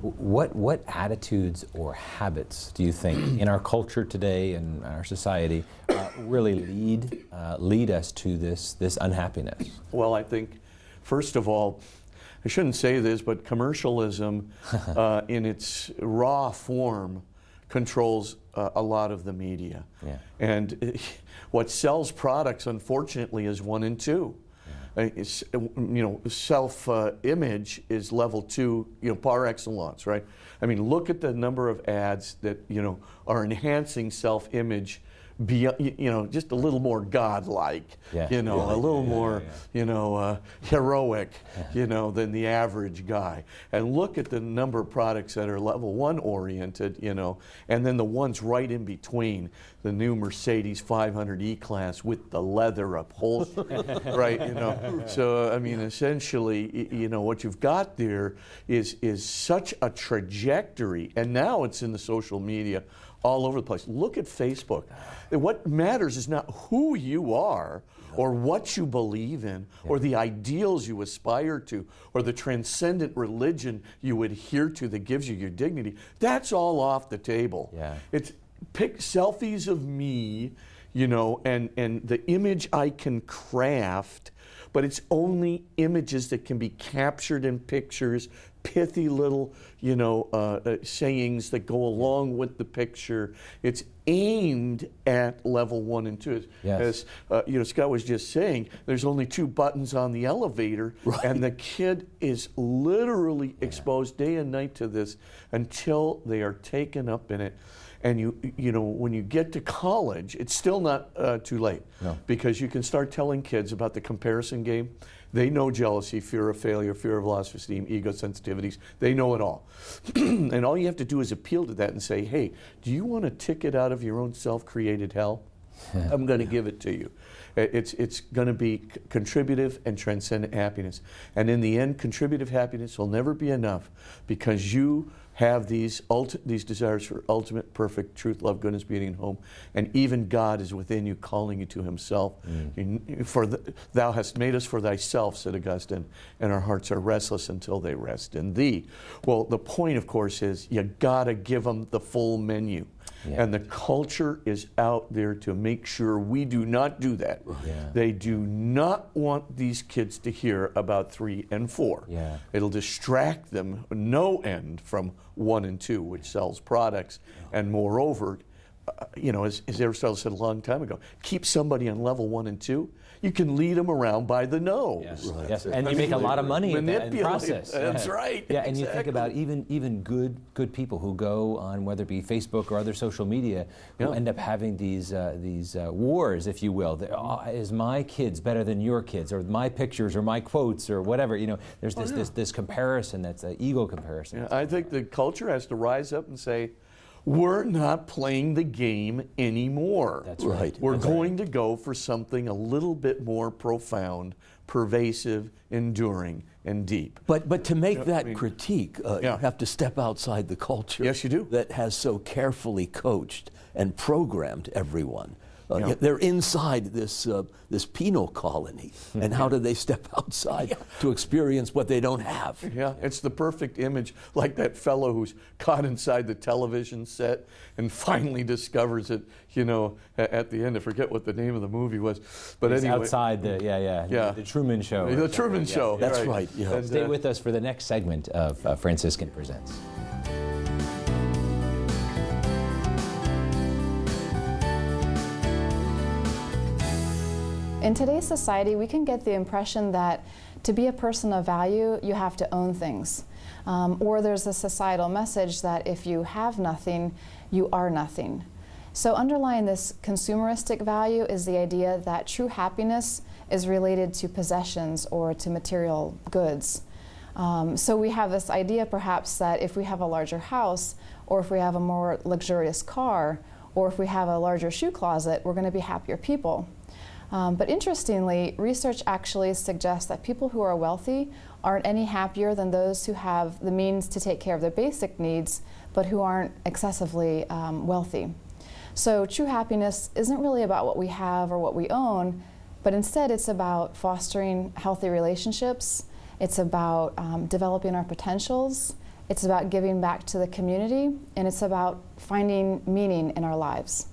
What attitudes or habits do you think in our culture today and our society really lead us to this unhappiness? Well, I think, first of all, I shouldn't say this, but commercialism in its raw form controls a lot of the media. Yeah. And what sells products, unfortunately, is 1 and 2. Self-image is level 2, par excellence, right? I mean, look at the number of ads that, are enhancing self-image beyond, just a little more godlike, a little more, heroic, than the average guy. And look at the number of products that are level 1 oriented, and then the ones right in between, the new Mercedes 500 E-Class with the leather upholstery, right? So I mean, essentially, what you've got there is such a trajectory, and now it's in the social media all over the place. Look at Facebook. What matters is not who you are or what you believe in or the ideals you aspire to or the transcendent religion you adhere to that gives you your dignity. That's all off the table. Yeah. It's pick selfies of me, and the image I can craft, but it's only images that can be captured in pictures, pithy little, sayings that go along with the picture. It's aimed at level 1 and 2. Yes. As Scott was just saying, there's only 2 buttons on the elevator, right. And the kid is literally exposed day and night to this until they are taken up in it. And when you get to college, it's still not too late, because you can start telling kids about the comparison game. They know jealousy, fear of failure, fear of loss of esteem, ego sensitivities. They know it all. And all you have to do is appeal to that and say, hey, do you want a ticket out of your own self-created hell? I'm going to give it to you. It's going to be contributive and transcendent happiness. And in the end, contributive happiness will never be enough, because you have these desires for ultimate, perfect truth, love, goodness, beauty, and home. And even God is within you, calling you to himself. Thou hast made us for thyself, said Augustine, and our hearts are restless until they rest in thee. Well, the point, of course, is you got to give them the full menu. Yeah. And the culture is out there to make sure we do not do that. Yeah. They do not want these kids to hear about 3 and 4. Yeah. It'll distract them no end from 1 and 2, which sells products. And moreover, as Aristotle said a long time ago, keep somebody on level 1 and 2. You can lead them around by the nose. Yes, right. Yes. And you make a lot of money in the process. That's right. Yeah, and you think about even good people who go on, whether it be Facebook or other social media, who end up having these wars, if you will. Is my kids better than your kids, or my pictures, or my quotes, or whatever? There's this comparison that's an ego comparison. Yeah, I think the culture has to rise up and say, we're not playing the game anymore. That's right. We're going to go for something a little bit more profound, pervasive, enduring, and deep. But to make that critique, you have to step outside the culture. Yes, you do. That has so carefully coached and programmed everyone. They're inside this penal colony, and how do they step outside to experience what they don't have? Yeah, it's the perfect image, like that fellow who's caught inside the television set and finally discovers it, at the end. I forget what the name of the movie was. But it's anyway. Outside the Truman Show. The Truman Show. That's right. Yeah. And, stay with us for the next segment of Franciscan Presents. In today's society, we can get the impression that to be a person of value, you have to own things. Or there's a societal message that if you have nothing, you are nothing. So underlying this consumeristic value is the idea that true happiness is related to possessions or to material goods. So we have this idea perhaps that if we have a larger house, or if we have a more luxurious car, or if we have a larger shoe closet, we're going to be happier people. But interestingly, research actually suggests that people who are wealthy aren't any happier than those who have the means to take care of their basic needs, but who aren't excessively wealthy. So true happiness isn't really about what we have or what we own, but instead it's about fostering healthy relationships, it's about developing our potentials, It's about giving back to the community, and it's about finding meaning in our lives.